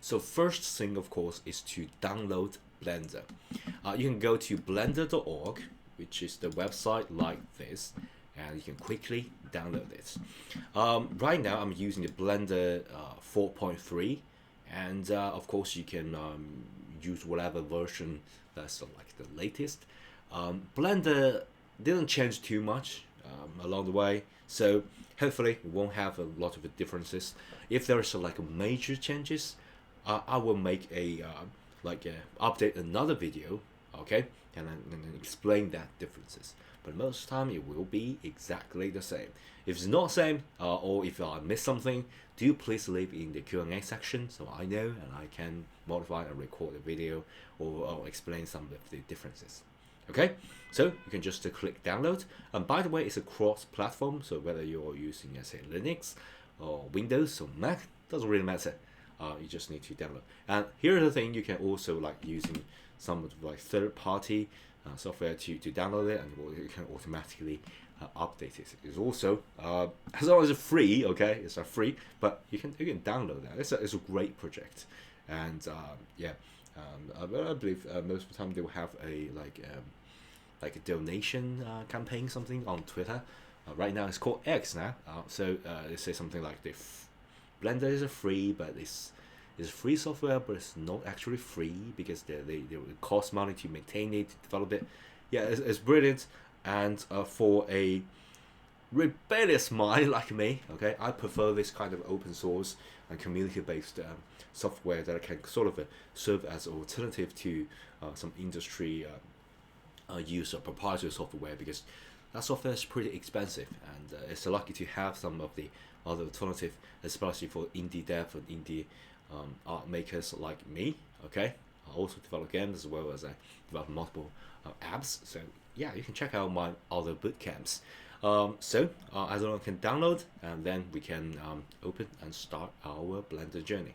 So first thing, of course, is to download Blender. You can go to blender.org, which is the website like this, and you can quickly download it. Right now, I'm using the Blender 4.3, and of course, you can use whatever version that's like the latest. Blender didn't change too much along the way, so hopefully we won't have a lot of differences. If there's like major changes, I will make a update another video, okay, and explain that differences. But most of the time it will be exactly the same. If it's not the same, or if I miss something, do please leave in the Q&A section so I know and I can modify and record a video or explain some of the differences. Okay, so you can just click download. And by the way, it's a cross-platform, so whether you're using, say, Linux or Windows or Mac, doesn't really matter. You just need to download. And here's the thing: you can also like using some of like third-party software to download it, and you can automatically update it. It's also as long as it's free, okay, it's free, but you can download that. It's a great project, and I believe most of the time they will have a like a donation campaign, something on Twitter. Right now it's called X now. So they say something like Blender is a free, but it's free software, but it's not actually free because they cost money to maintain it, to develop it. Yeah, it's brilliant, and for a rebellious mind like me, okay, I prefer this kind of open source and community-based software that can sort of serve as an alternative to some industry use of proprietary software, because that software is pretty expensive, and it's lucky to have some of the other alternative, especially for indie dev and indie art makers like me. Okay, I also develop games as well as I develop multiple apps. So yeah, you can check out my other bootcamps. So as long as I can download, and then we can open and start our Blender journey.